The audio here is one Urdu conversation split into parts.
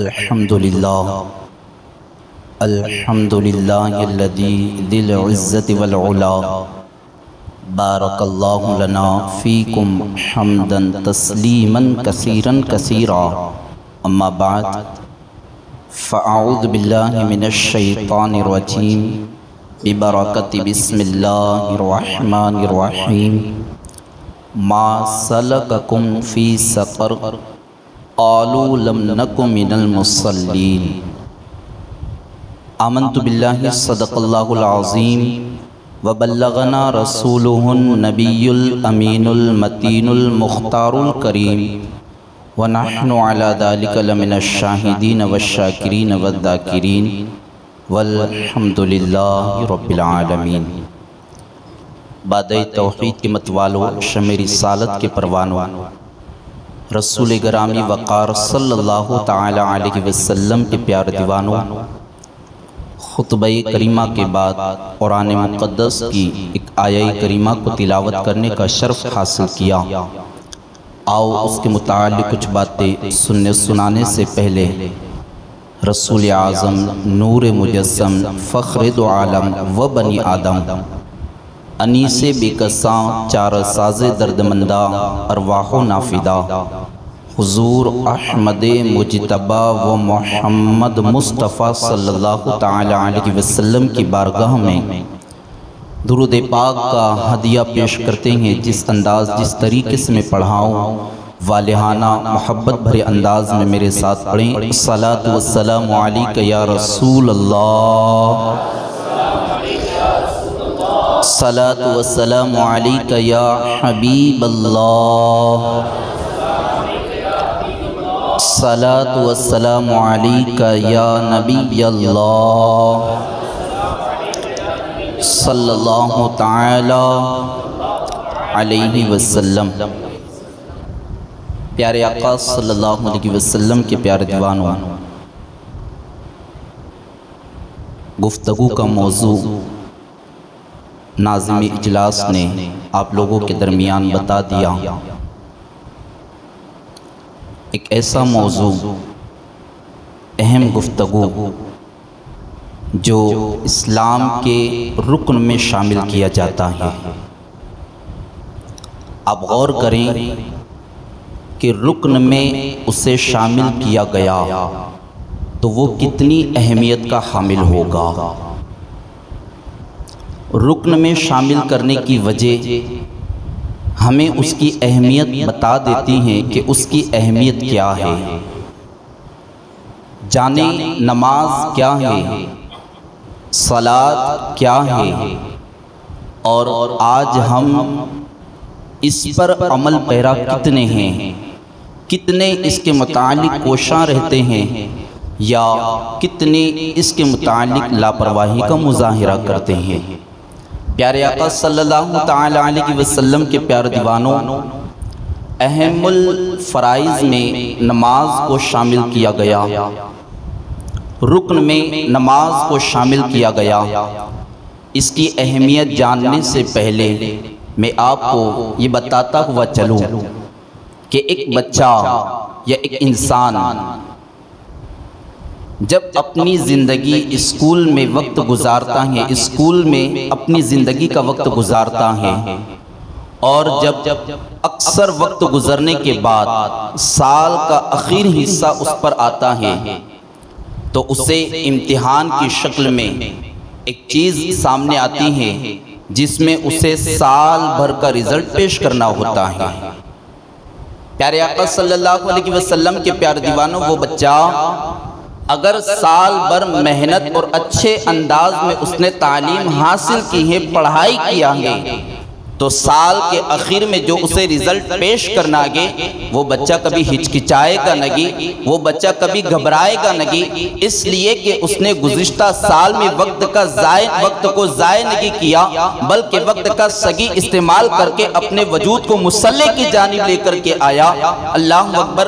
الحمدللہ الذی ذی العزة والعلا بارک اللہ لنا فیکم حمدا تسلیما کثیرا کثیرا اما بعد فاعوذ باللہ من الشیطان الرجیم ببرکت بسم اللہ الرحمن الرحیم ما سلککم فی سقر قالوا لم نک من المصلین آمنت باللہ صدق اللہ العظیم وبلغنا رسولہ النبی الامین المتین المختار الکریم ونحن علی ذلک لمن الشاہدین والشاکرین والذاکرین والحمد للہ رب العالمین۔ بادئ توحید کے متوالو، شمع رسالت کے پروانو، رسول گرامی وقار صلی اللہ تعالی علیہ وسلم کے پیار دیوانو، خطبہ کریمہ کے بعد قرآن مقدس کی ایک آیہ کریمہ کو تلاوت کرنے کا شرف حاصل کیا۔ آؤ اس کے متعلق کچھ باتیں سننے سنانے سے پہلے رسول اعظم نور مجسم فخر دو عالم و بنی آدم انیس بے کساں چار ساز درد مندہ ارواح و نافدہ حضور احمد مجتبہ و محمد مصطفیٰ صلی اللہ تعالی علیہ وسلم کی بارگاہ میں درود پاک کا ہدیہ پیش کرتے ہیں۔ جس انداز جس طریقے سے میں پڑھاؤں والہانہ محبت بھرے انداز میں میرے ساتھ پڑھیں۔ الصلاۃ والسلام علیک یا رسول اللہ، الصلاۃ والسلام علیک یا حبیب اللہ، الصلاۃ والسلام علیک یا نبی اللہ صلی اللہ تعالی علیہ وسلم۔ پیارے آقا صلی اللہ علیہ وسلم کے پیارے دیوانوں، گفتگو کا موضوع ناظم اجلاس نے آپ لوگوں کے درمیان بتا دیا۔ ایک ایسا موضوع، اہم گفتگو جو اسلام کے رکن میں شامل کیا جاتا ہے۔ آپ غور کریں کہ رکن میں اسے شامل کیا گیا تو وہ کتنی اہمیت کا حامل ہوگا۔ رکن میں شامل کرنے کی وجہ ہمیں اس کی اہمیت بتا دیتی ہیں کہ اس کی اہمیت کیا ہے۔ جانیں نماز کیا ہے، صلاۃ کیا ہے، اور آج ہم اس پر عمل پیرا کتنے ہیں، کتنے اس کے متعلق کوشاں رہتے ہیں، یا کتنے اس کے متعلق لاپرواہی کا مظاہرہ کرتے ہیں۔ پیارے آقا صلی اللہ تعالی علیہ وسلم کے پیار دیوانوں، اہم الفرائض میں نماز کو شامل کیا گیا، رکن میں نماز کو شامل کیا گیا۔ اس کی اہمیت جاننے سے پہلے میں آپ کو یہ بتاتا ہوا چلوں کہ ایک بچہ یا ایک انسان جب اپنی زندگی اسکول میں وقت گزارتا ہے، اسکول میں اپنی زندگی کا وقت گزارتا ہے، اور جب اکثر وقت گزرنے کے بعد سال کا آخری حصہ اس پر آتا ہے تو اسے امتحان کی شکل میں ایک چیز سامنے آتی ہے جس میں اسے سال بھر کا رزلٹ پیش کرنا ہوتا ہے۔ پیارے آقا صلی اللہ علیہ وسلم کے پیار دیوانوں، وہ بچہ اگر سال بھر محنت اور اچھے انداز میں اس نے تعلیم حاصل کی ہے، پڑھائی کیا ہے، تو سال کے آخر میں جو اسے رزلٹ پیش کرنا گے وہ بچہ کبھی ہچکچائے گا نہیں، وہ بچہ کبھی گھبرائے گا نہیں، اس لیے کہ اس نے گزشتہ سال میں وقت کو ضائع نہیں کیا، بلکہ وقت کا صحیح استعمال کر کے اپنے وجود کو مسلح کی جانب لے کر کے آیا۔ اللہ اکبر۔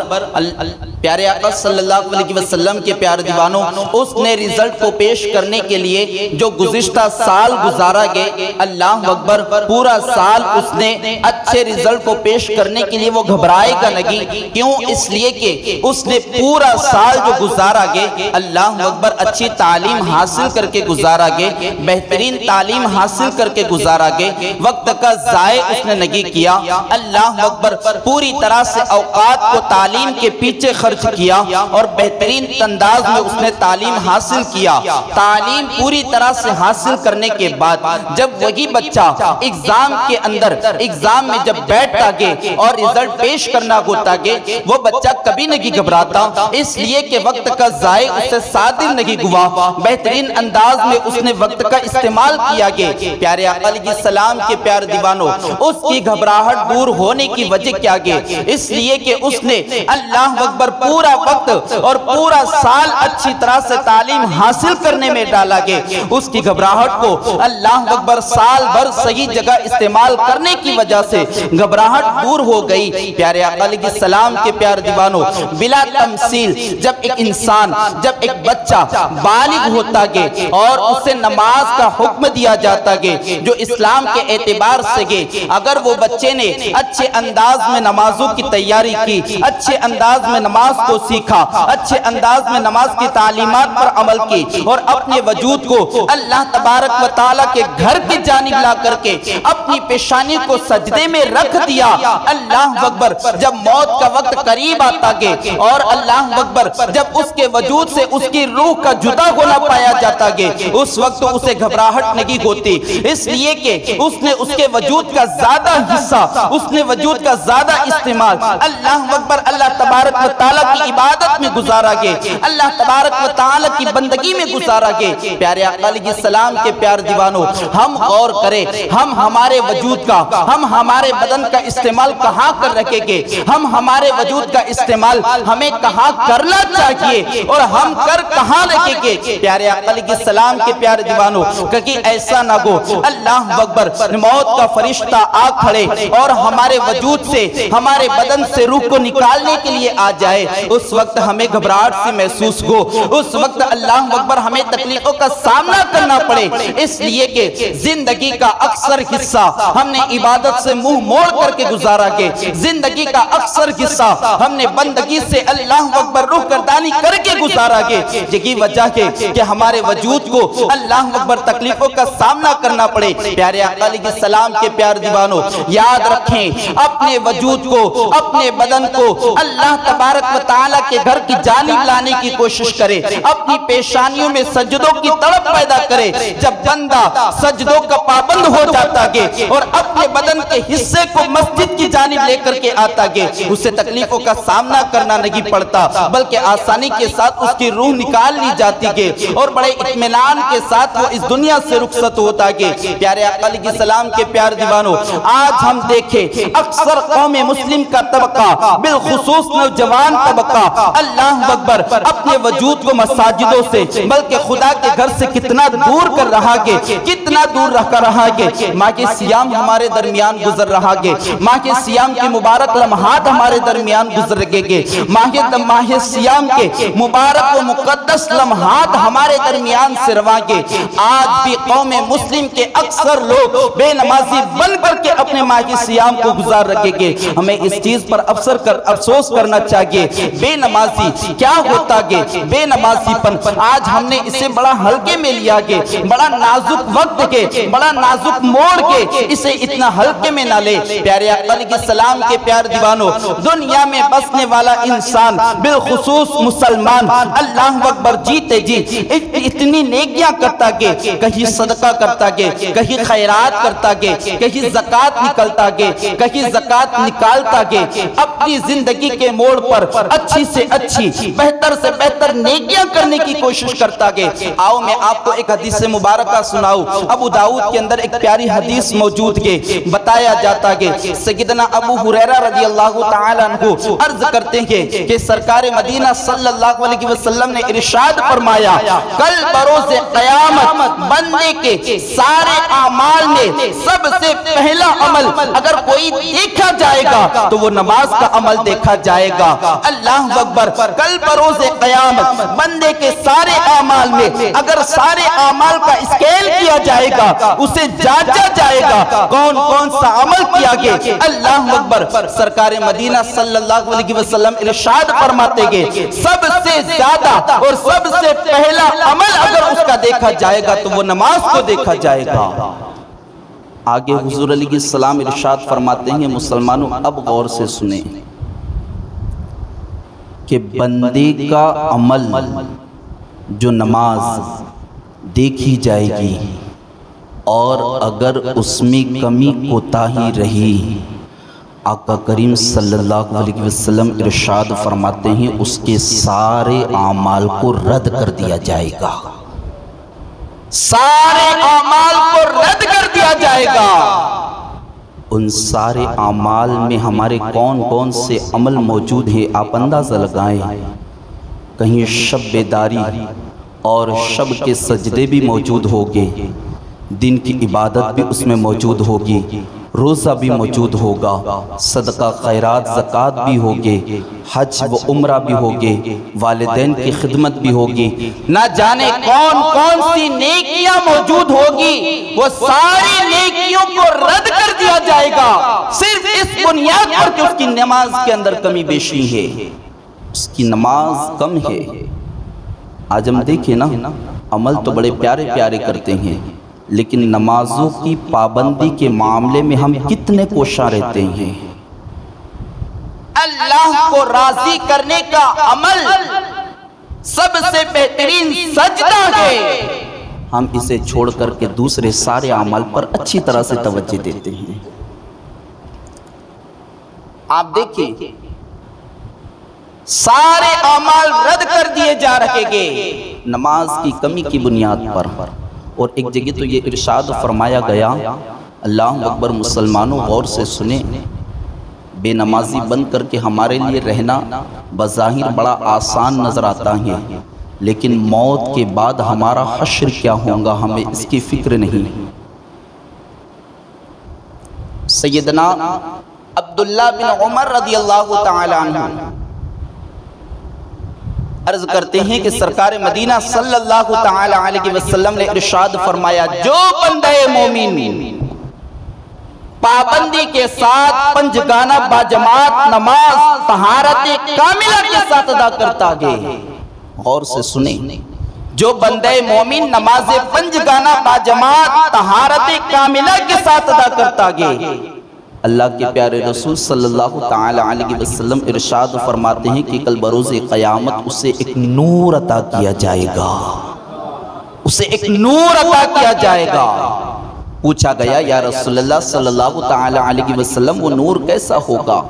پیارے آقا صلی اللہ علیہ وسلم کے پیار دیوانوں، اس نے رزلٹ کو پیش کرنے کے لیے جو گزشتہ سال گزارا گئے، اللہ اکبر، پورا سال سال اس نے اچھے ریزلٹ کو پیش کرنے کے لیے وہ گھبرائے گا نہیں. کیوں؟ اس لیے کہ اس نے پورا سال جو گزارا گے اللہ اکبر اچھی تعلیم حاصل کر کے گزارا گے, بہترین تعلیم حاصل کر کے گزارا گے, وقت کا ضائع اس نے نہیں کیا. اللہ اکبر پوری طرح سے اوقات کو تعلیم کے پیچھے خرچ کیا اور بہترین انداز میں اس نے تعلیم حاصل کیا. تعلیم پوری طرح سے حاصل کرنے کے بعد جب وہی بچہ ایگزام کے اندر ایگزام میں جب بیٹھتا گے اور ریزلٹ پیش کرنا ہوتا گے, وہ بچہ کبھی نہیں گھبراتا, اس لیے کہ وقت کا ضائع اس سے صادر نہیں ہوا, بہترین انداز میں اس نے وقت کا استعمال کیا گے. پیارے آقا علیہ السلام کے پیار دیوانوں, اس کی گھبراہٹ دور ہونے کی وجہ کیا گے؟ اس لیے کہ اس نے اللہ اکبر پورا وقت اور پورا سال اچھی طرح سے تعلیم حاصل کرنے میں ڈالا گے. اس کی گھبراہٹ کو اللہ اکبر سال بھر صحیح جگہ استعمال کرنے کی وجہ سے گھبراہٹ دور ہو گئی. پیارے آقا علیہ السلام کے پیار دیوانوں, بلا تمثیل جب ایک انسان, جب ایک بچہ بالغ ہوتا گے اور اسے نماز کا حکم دیا جاتا گے جو اسلام کے اعتبار سے گے, اگر وہ بچے نے اچھے انداز میں نمازوں کی تیاری کی, اچھے انداز میں نماز کو سیکھا, اچھے انداز میں نماز کی تعلیمات پر عمل کی اور اپنے وجود کو اللہ تبارک و تعالیٰ کے گھر کی جانب لا کر کے اپنی پیشانی کو سجدے میں رکھ دیا, اللہ اکبر جب موت کا وقت قریب آتا گے اور اللہ اکبر جب اس کے وجود سے اس کی روح کا جدا ہونا پایا جاتا گے, اس وقت اسے گھبراہٹ نہیں ہوتی, اس لیے کہ اس نے اس کے وجود کا زیادہ حصہ, اس نے وجود کا زیادہ استعمال اللہ اکبر اللہ تبارک و تعالیٰ کی عبادت میں گزارا گے, اللہ تبارک و تعالیٰ کی بندگی میں گزارا گے. پیارے آقا علیہ السلام کے پیار دیوانوں, ہم غور کریں, ہم ہمارے وجود کا, ہم ہمارے بدن کا استعمال کہاں کر رکھیں گے, ہم ہمارے وجود کا استعمال ہمیں کہاں کرنا چاہیے اور ہم کر کہاں رکھیں گے. پیارے آقا علیہ السلام کے پیار دیوانوں, کہ ایسا نہ ہو اللہ اکبر موت کا فرشتہ آ کھڑے اور ہمارے وجود سے, ہمارے بدن سے روح کو نکالنے کے لیے آ جائے, اس وقت ہمیں گھبراہٹ سی محسوس ہو, اس وقت اللہ اکبر ہمیں تکلیفوں کا سامنا کرنا پڑے. اس لیے کہ زندگی کا اکثر حصہ ہم نے عبادت سے منہ موڑ کر کے گزارا گے, زندگی کا اکثر حصہ ہم نے بندگی سے اللہ اکبر روح گردانی کر کے گزارا گے. یہی وجہ ہے کہ ہمارے وجود کو اللہ اکبر تکلیفوں کا سامنا کرنا پڑے. پیارے آقا علیہ السلام کے پیار دیوانوں, یاد رکھیں اپنے وجود کو, اپنے بدن کو اللہ تبارک و تعالیٰ کے گھر کی جانب لانے کی کوشش کرے, اپنی پیشانیوں میں سجدوں کی تڑپ پیدا کرے. جب بندہ سجدوں کا پابند ہو جاتا گے اور اپنے بدن کے حصے کو مسجد کی جانب لے کر کے آتا گے, اسے تکلیفوں کا سامنا کرنا نہیں پڑتا, بلکہ آسانی کے ساتھ اس کی روح نکال لی جاتی ہے اور بڑے اطمینان کے ساتھ وہ اس دنیا سے رخصت ہوتا ہے. پیارے آقا علیہ السلام کے پیار دیوانوں, آج ہم دیکھیں اکثر قوم مسلم کا طبقہ, بالخصوص نوجوان طبقہ, اللہ اکبر اپنے وجود کو مساجدوں سے بلکہ خدا کے گھر سے کتنا دور کر رہا ہے, کتنا دور رکھ رہا ہے. ماہ کے سیام ہمارے درمیان گزر رہا ہے, ماہ کے سیام کے مبارک لمحات ہمارے درمیان گزر گے, ماہ سیام کے مبارک و مقدس لمحات ہمارے درمیان سے رواں گے. آج بھی قوم مسلم کے اکثر لوگ بے نمازی بن کر کے اپنے ماہ کے سیام کو گزار رکھیں گے. ہمیں اس چیز پر افسوس کرنا چاہیے. بے نمازی کیا ہوتا گے, بے نمازی پن آج ہم نے اسے بڑا ہلکے میں لیا گے, بڑا نازک وقت کے, بڑا نازک موڑ کے اسے اتنا ہلکے میں نہ لے. پیارے آقا علیہ السلام کے پیار دیوانوں, دنیا میں بسنے والا انسان بالخصوص مسلمان اللہ اکبر جیتے جی اتنی نیکیاں کرتا گے, کہیں صدقہ کرتا گے, کہیں خیرات کرتا گے, کہیں زکاة نکلتا گے, کہیں زکاة نکالتا گے, اپنی زندگی کے موڑ پر اچھی سے اچھی, بہتر سے بہتر نیکیاں کرنے کی کوشش کرتا گے. آؤ میں آپ کو ایک حدیث مبارکہ سناؤں. ابو داؤد کے اندر ایک پیاری حدیث موجود ہے, بتایا جاتا ہے سیدنا ابو ہریرہ رضی اللہ تعالیٰ عنہ عرض کرتے ہیں کہ سرکار مدینہ صلی اللہ علیہ وسلم نے ارشاد فرمایا, کل بروز قیامت بندے کے سارے اعمال میں سب سے پہلا پہلا عمل اگر کوئی دیکھا جائے گا تو وہ نماز کا عمل دیکھا جائے گا۔ اللہ اکبر، کل بروز قیامت بندے کے سارے اعمال میں اگر سارے اعمال کا اسکیل کیا جائے گا، اسے جانچا جائے گا کون کون سا عمل کیا گیا۔ اللہ اکبر، سرکار مدینہ صلی اللہ علیہ وسلم ارشاد فرماتے گے سب سے زیادہ اور سب سے پہلا عمل اگر اس کا دیکھا جائے گا تو وہ نماز کو دیکھا جائے گا۔ آگے حضور علیہ السلام ارشاد فرماتے ہیں مسلمانوں اب غور سے سنیں کہ بندے کا عمل جو نماز دیکھی جائے گی اور اگر اس میں کمی کوتاہی رہی، آقا کریم صلی اللہ علیہ وسلم ارشاد فرماتے ہیں اس کے سارے اعمال کو رد کر دیا جائے گا، سارے اعمال کو رد کر دیا جائے گا۔ ان سارے اعمال میں ہمارے کون کون سے عمل موجود ہیں آپ اندازہ لگائیں۔ کہیں شب بیداری اور شب کے سجدے بھی موجود ہوگے، دن کی عبادت بھی اس میں موجود ہوگی، روزہ بھی موجود ہوگا، صدقہ خیرات زکوٰۃ بھی ہوگے، حج و عمرہ بھی ہوگے، والدین کی خدمت بھی ہوگی، نہ جانے کون کون سی نیکیاں موجود ہوگی، وہ ساری نیکیوں کو رد کر دیا جائے گا صرف اس بنیاد پر کہ اس کی نماز کے اندر کمی بیشی ہے، اس کی نماز کم ہے۔ آج ہم دیکھیں نا، عمل تو بڑے پیارے پیارے کرتے ہیں لیکن نمازوں کی پابندی کے معاملے میں ہم کتنے کوشاں رہتے ہیں۔ اللہ کو راضی کرنے کا عمل سب سے بہترین سجدہ ہے، ہم اسے چھوڑ کر کے دوسرے سارے اعمال پر اچھی طرح سے توجہ دیتے ہیں۔ آپ دیکھیں سارے اعمال رد کر دیے جا رہے گے نماز کی کمی کی بنیاد پر۔ اور ایک جگہ تو یہ ارشاد فرمایا گیا، اللہ اکبر مسلمانوں غور سے سنیں، بے نمازی بن کر کے ہمارے لیے رہنا بظاہر بڑا آسان نظر آتا ہے، لیکن موت کے بعد ہمارا حشر کیا ہوگا ہمیں اس کی فکر نہیں۔ سیدنا عبداللہ بن عمر رضی اللہ تعالی عنہ عرض کرتے ہیں کہ سرکار مدینہ صلی اللہ تعالی علیہ وسلم نے ارشاد فرمایا جو بندہ مومن پابندی کے ساتھ پنجگانہ باجماعت نماز طہارت کاملہ کے ساتھ ادا کرتا ہے، غور سے سنیں، جو بندہ مومن نماز پنجگانہ باجماعت طہارت کاملہ کے ساتھ ادا کرتا ہے، اللہ کے پیارے رسول صلی اللہ تعالی علیہ وسلم ارشاد فرماتے ہیں کہ کل بروز قیامت اسے ایک نور عطا کیا جائے گا، اسے ایک نور عطا کیا جائے گا۔ پوچھا گیا یا رسول اللہ صلی اللہ تعالی علیہ وسلم وہ نور کیسا ہوگا؟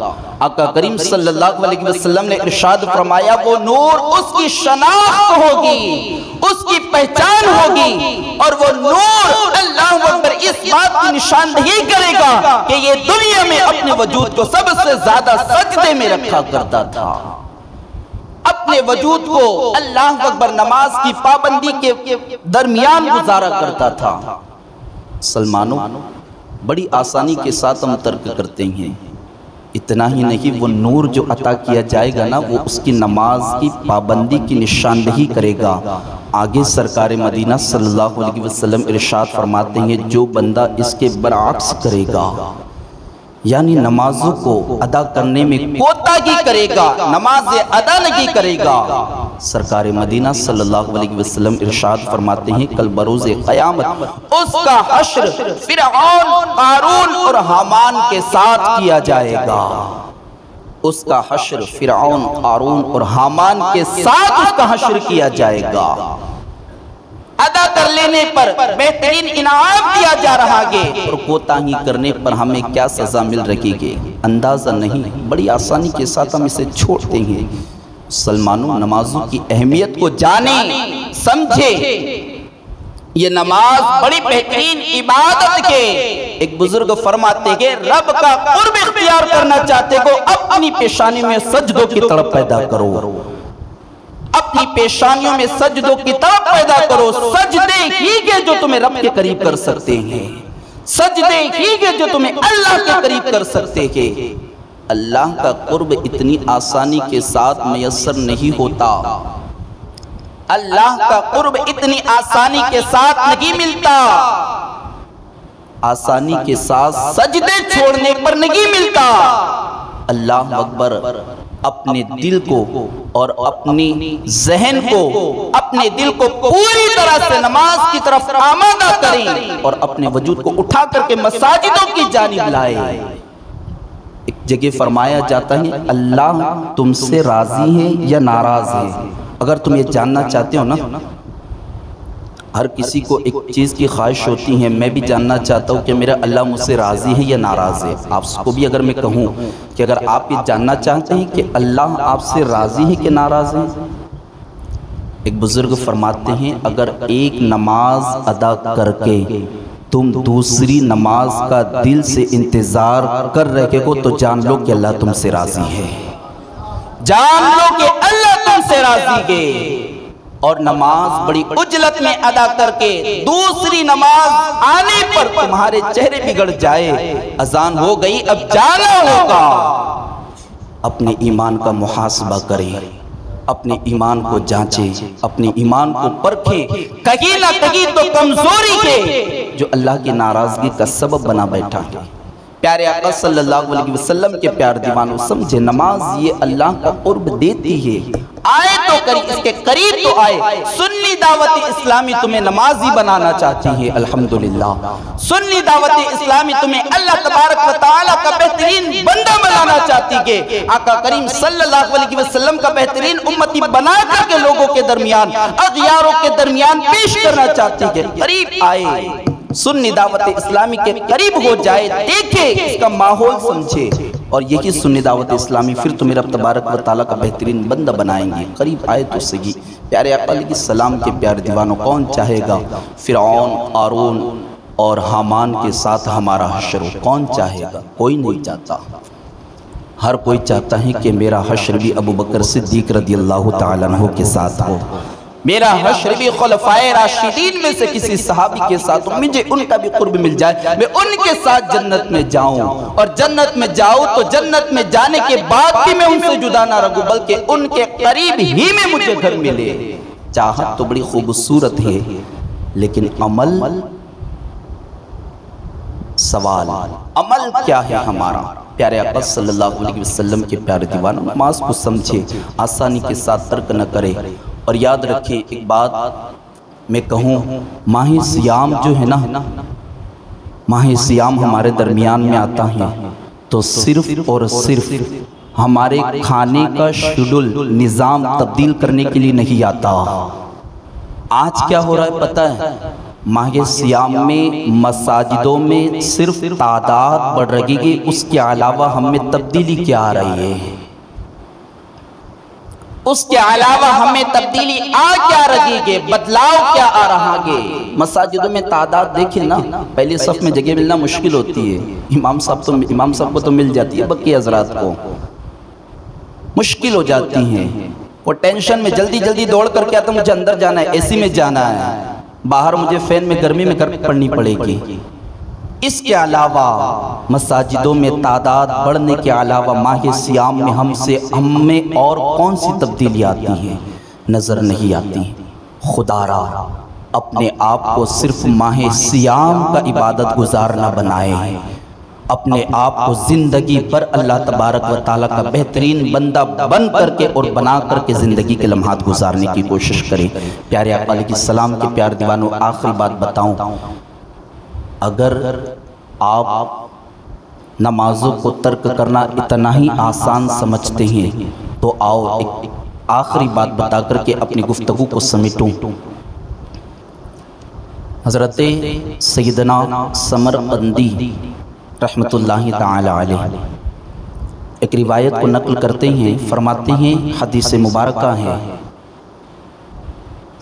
آقا کریم صلی اللہ علیہ وسلم نے ارشاد فرمایا وہ نور اس کی شناخت ہوگی، اس کی پہچان ہوگی، اور وہ نور اللہ اکبر اس بات کی نشاندہی کرے گا کہ یہ دنیا میں اپنے وجود کو سب سے زیادہ سجدے میں رکھا کرتا تھا، اپنے وجود کو اللہ اکبر نماز کی پابندی کے درمیان گزارا کرتا تھا۔ مسلمانوں بڑی آسانی کے ساتھ ہم ترک کرتے ہیں، اتنا ہی نہیں وہ نور جو عطا کیا جائے گا نا وہ اس کی نماز کی پابندی کی نشاندہی کرے گا۔ آگے سرکار مدینہ صلی اللہ علیہ وسلم ارشاد فرماتے ہیں جو بندہ اس کے برعکس کرے گا، یعنی نمازوں کو ادا کرنے میں کوتاہی کرے گا، نماز ادا نہیں کرے گا، سرکار مدینہ صلی اللہ علیہ وسلم ارشاد فرماتے ہیں کل بروز قیامت اس کا حشر فرعون، قارون اور حامان کے ساتھ کیا جائے گا، اس کا حشر فرعون، قارون اور حامان کے ساتھ اس کا حشر کیا جائے گا۔ ادا کر لینے پر بہترین انعام دیا جا رہا ہے اور کوتاہی کرنے پر ہمیں کیا سزا مل رہی ہے اندازہ نہیں، بڑی آسانی کے ساتھ ہم اسے چھوڑتے ہیں۔ مسلمانوں نمازوں کی اہمیت کو جانیں، سمجھیں، یہ نماز بڑی بہترین عبادت کے ایک بزرگ فرماتے ہیں رب کا قرب اختیار کرنا چاہتے ہو اپنی پیشانی میں سجدوں کی تڑپ پیدا کرو، اپنی پیشانیوں میں سجدوں کی طرف پیدا کرو، سجدے ہی کے جو تمہیں رب کے قریب کر سکتے ہیں، سجدے ہی کے جو تمہیں اللہ کے قریب کر سکتے ہیں۔ اللہ کا قرب اتنی آسانی کے ساتھ میسر نہیں ہوتا، اللہ کا قرب اتنی آسانی کے ساتھ نہیں ملتا، آسانی کے ساتھ سجدے چھوڑنے پر نہیں ملتا۔ اللہ اکبر، اپنے دل کو اور اپنی ذہن کو، اپنے دل کو پوری طرح سے نماز کی طرف آمادہ کریں اور اپنے وجود کو اٹھا کر کے مساجدوں کی جانب لائے۔ ایک جگہ فرمایا جاتا ہے اللہ تم سے راضی ہے یا ناراض ہے۔ اگر تم یہ جاننا چاہتے ہو نا، ہر کسی کو ایک چیز کی خواہش ہوتی ہے، میں بھی جاننا چاہتا ہوں کہ میرا اللہ مجھ سے راضی ہے یا ناراض ہے۔ آپ کو بھی اگر میں کہوں کہ اگر آپ یہ جاننا چاہتے ہیں کہ اللہ آپ سے راضی ہے کہ ناراض ہے، ایک بزرگ فرماتے ہیں اگر ایک نماز ادا کر کے تم دوسری نماز کا دل سے انتظار کر رہے ہو تو جان لو کہ اللہ تم سے راضی ہے، جان لو کہ اللہ تم سے راضی ہے۔ اور نماز بڑی عجلت میں ادا کر کے دوسری نماز آنے پر تمہارے چہرے بگڑ جائے، اذان ہو گئی اب جانا ہوگا، اپنے ایمان کا محاسبہ کرے، اپنے ایمان کو جانچے، اپنے ایمان کو پرکھے، کہیں نہ کہیں تو کمزوری ہے جو اللہ کی ناراضگی کا سبب بنا بیٹھا ہے۔ پیارے آقا صلی اللہ علیہ وسلم کے پیار دیوانوں سمجھے، نماز یہ اللہ کا قرب دیتی ہے۔ آئے تو قریب، اس کے قریب تو آئے۔ سنی دعوت اسلامی تمہیں نمازی بنانا چاہتی ہے، الحمدللہ۔ سنی دعوت اسلامی تمہیں اللہ تبارک و تعالیٰ کا بہترین بندہ بنانا چاہتی ہے، آقا کریم صلی اللہ علیہ وسلم کا بہترین امتی بنا کر کے لوگوں کے درمیان، اغیاروں کے درمیان پیش کرنا چاہتی ہے۔ قریب آئے، سنی دعوت اسلامی کے قریب ہو جائے، دیکھے، اس کا ماحول سمجھے، اور یہی سنی دعوت اسلامی پھر تمہیں رب تبارک و تعالیٰ کا بہترین بندہ بنائیں گے۔ قریب آئے تو صحیح۔ پیارے آقا علیہ السلام کے پیار دیوانوں، کون چاہے گا فرعون، قارون اور حامان کے ساتھ ہمارا حشر ہو؟ کون چاہے گا؟ کوئی نہیں چاہتا۔ ہر کوئی چاہتا ہے کہ میرا حشر بھی ابو بکر صدیق رضی اللہ تعالیٰ عنہ کے ساتھ ہو، میرا حشر بھی خلفائے راشدین میں سے کسی صحابی کے ساتھ ہو، مجھے ان کا بھی قرب مل جائے، میں ان کے ساتھ جنت میں جاؤں، اور جنت میں جاؤں تو جنت میں جانے کے بعد بھی میں ان سے جدا نہ رہوں، بلکہ ان کے قریب ہی میں مجھے گھر ملے۔ چاہت تو بڑی خوبصورت ہے، لیکن عمل سوال، عمل کیا ہے ہمارا؟ پیارے آقا صلی اللہ علیہ وسلم کے پیارے دیوانوں، نماز کو سمجھے، آسانی کے ساتھ ترک نہ کرے، اور یاد رکھیے ایک بات میں کہوں، ماہ سیام جو ہے نا، ماہ سیام ہمارے درمیان میں آتا ہے تو صرف اور صرف ہمارے کھانے کا شیڈول نظام تبدیل کرنے کے لیے نہیں آتا۔ آج کیا ہو رہا ہے پتہ ہے؟ ماہ سیام میں مساجدوں میں صرف تعداد بڑھ رہی ہے، اس کے علاوہ ہم میں تبدیلی کیا آ رہی ہے؟ اس کے علاوہ ہمیں تبدیلی آ کیا رہی ہے؟ بدلاؤ کیا آ رہا ہے؟ مساجدوں میں تعداد دیکھیں نا، پہلے صف میں جگہ ملنا مشکل ہوتی ہے، امام صاحب کو تو مل جاتی ہے، باقی حضرات کو مشکل ہو جاتی ہیں۔ وہ ٹینشن میں جلدی جلدی دوڑ کر کے آتا، مجھے اندر جانا ہے، اے سی میں جانا ہے، باہر مجھے فین میں گرمی میں پڑنی پڑے گی۔ اس کے علاوہ مساجدوں میں تعداد بڑھنے کے علاوہ ماہ سیام میں ہم میں اور کون سی تبدیلی آتی ہیں؟ نظر نہیں آتی۔ خدا را اپنے آپ کو صرف ماہ سیام کا عبادت گزار نہ بنائے، اپنے آپ کو زندگی پر اللہ تبارک و تعالیٰ کا بہترین بندہ بن کر کے اور بنا کر کے زندگی کے لمحات گزارنے کی کوشش کریں۔ پیارے آقا علیہ السلام کے پیار دیوانوں، آخری بات بتاؤں، اگر آپ نمازوں کو ترک کرنا اتنا ہی آسان سمجھتے ہیں تو آؤ ایک آخری بات بتا کر کے اپنی گفتگو کو سمیٹوں۔ حضرت سیدنا سمرقندی رحمت اللہ تعالی علیہ ایک روایت کو نقل کرتے ہیں، فرماتے ہیں حدیث مبارکہ ہے،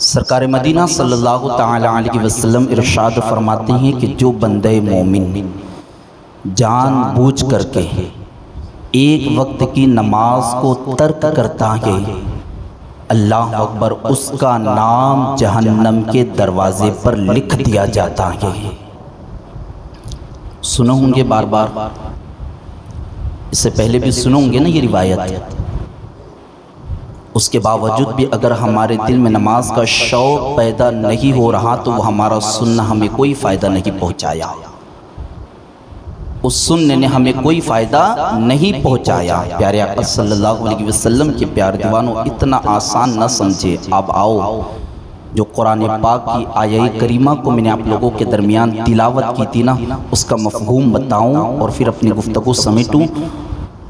سرکار مدینہ صلی اللہ تعالی علیہ وسلم ارشاد فرماتے ہیں کہ جو بندے مومن جان بوجھ کر کے ایک وقت کی نماز کو ترک کرتا ہے، اللہ اکبر، اس کا نام جہنم کے دروازے پر لکھ دیا جاتا ہے۔ سنے ہوں گے بار بار، اس سے پہلے بھی سنے ہوں گے نا یہ روایت، اس کے باوجود بھی اگر ہمارے دل میں نماز کا شوق پیدا نہیں ہو رہا تو وہ ہمارا سننا ہمیں کوئی فائدہ نہیں پہنچایا، اس سننے نے ہمیں کوئی فائدہ نہیں پہنچایا۔ پیارے آقا صلی اللہ علیہ وسلم کے پیار دیوانوں، اتنا آسان نہ سمجھے۔ اب آؤ جو قرآن پاک کی آیہ کریمہ کو میں نے آپ لوگوں کے درمیان تلاوت کی تھی نا، اس کا مفہوم بتاؤں اور پھر اپنی گفتگو سمیٹوں۔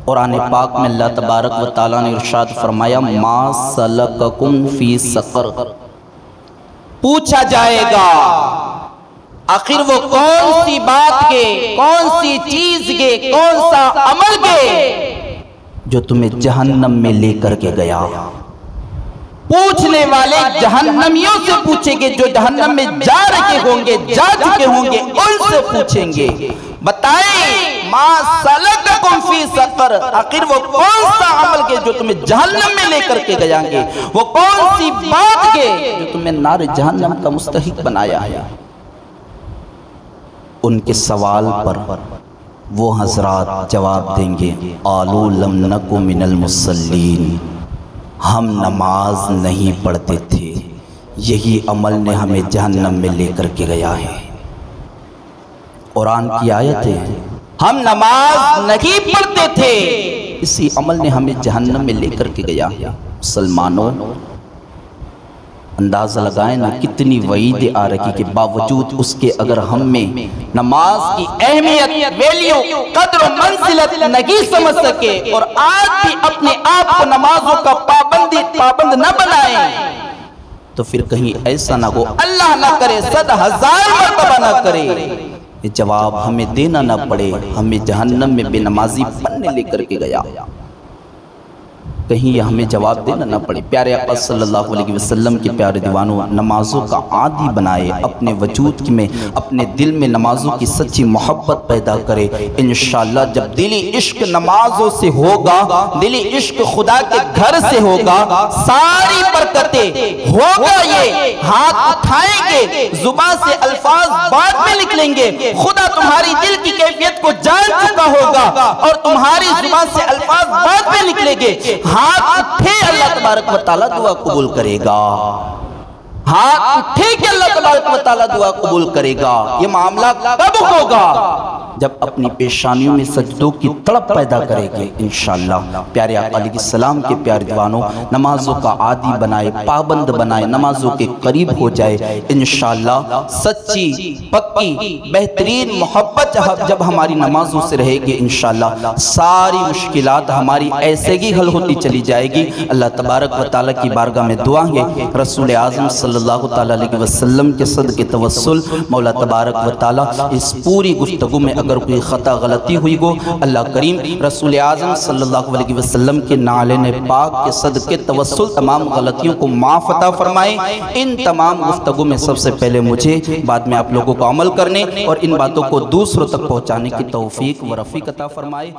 قرآن پاک میں اللہ تبارک و تعالیٰ نے ارشاد فرمایا ما سلککم فی سقر، پوچھا جائے گا آخر وہ کون سی بات کے، کون سی چیز کے، کون سا عمل کے جو تمہیں جہنم میں لے کر کے گیا۔ پوچھنے والے جہنمیوں سے پوچھیں گے، جو جہنم میں جا رکے ہوں گے، جا چکے ہوں گے، ان سے پوچھیں گے بتائیں ما سلککم فی سقر، آخر وہ کون سا عمل کے جو تمہیں جہنم میں لے کر کے گیا گے، وہ کون سی بات کے جو تمہیں نار جہنم کا مستحق بنایا ہے۔ ان کے سوال پر وہ حضرات جواب دیں گے قالوا لم نک من المصلین، ہم نماز نہیں پڑھتے تھے، یہی عمل نے ہمیں جہنم میں لے کر کے گیا ہے۔ قرآن کی آیت ہے، ہم نماز نہیں پڑھتے تھے، اسی عمل نے ہمیں جہنم میں لے کر کے گیا ہے۔ مسلمانوں اندازہ لگائیں نا کتنی وعید آ رہی کہ باوجود اس کے اگر ہم میں نماز کی اہمیت، ویلیو، قدر و منزلت نہیں سمجھ سکے اور آج بھی اپنے آپ کو نمازوں کا پابند نہ بنائیں تو پھر کہیں ایسا نہ ہو، اللہ نہ کرے، 100,000 مرتبہ نہ کرے، یہ جواب ہمیں دینا نہ پڑے ہمیں جہنم میں بے نمازی بننے لے کر کے گیا، کہیں یہ ہمیں جواب دینا نہ پڑے۔ پیارے آقا صلی اللہ علیہ وسلم کے پیارے دیوانوں، نمازوں کا عادی بنائے، اپنے وجود میں، اپنے دل میں نمازوں کی سچی محبت پیدا کرے۔ انشاءاللہ جب دلی عشق نمازوں سے ہوگا، دلی عشق خدا کے گھر سے ہوگا، ساری برکتیں ہوگا، یہ ہاتھ اٹھائیں گے، زبان سے الفاظ بعد میں نکلیں گے، خدا تمہاری دل کی کیفیت کو جان چکا ہوگا اور تمہاری زبان سے الفاظ بعد میں نکلیں گے، ہاتھ اٹھے اللہ تبارک و تعالیٰ دعا قبول کرے گا، ہاتھ اٹھے کہ اللہ تبارک و تعالیٰ دعا قبول کرے گا۔ یہ معاملہ کب ہوگا؟ جب اپنی پیشانیوں میں سجدوں کی تڑپ پیدا کرے گے انشاءاللہ۔ پیارے آقا علیہ السلام کے پیارے دیوانوں، نمازوں کا عادی بنائے، پابند بنائے، نمازوں کے قریب ہو جائے انشاءاللہ۔ سچی پکی بہترین محبت جب ہماری نمازوں سے رہے گی انشاءاللہ، ساری مشکلات ہماری ایسے ہی حل ہوتی چلی جائے گی۔ اللہ تبارک و تعالیٰ کی بارگاہ میں دعا ہے، رسول اعظم صلی اللہ تعالیٰ علیہ وسلم کے صدقے توسل مولا تبارک و تعالیٰ اس پوری گفتگو میں اگر کوئی خطا غلطی ہوئی گو، اللہ کریم رسول اعظم صلی اللہ علیہ وسلم کے نعلین پاک کے صدقے توسل تمام غلطیوں کو معاف عطا فرمائے۔ ان تمام گفتگو میں سب سے پہلے مجھے، بعد میں آپ لوگوں کو عمل کرنے اور ان باتوں کو دوسروں تک پہنچانے کی توفیق و رفیق عطا فرمائے۔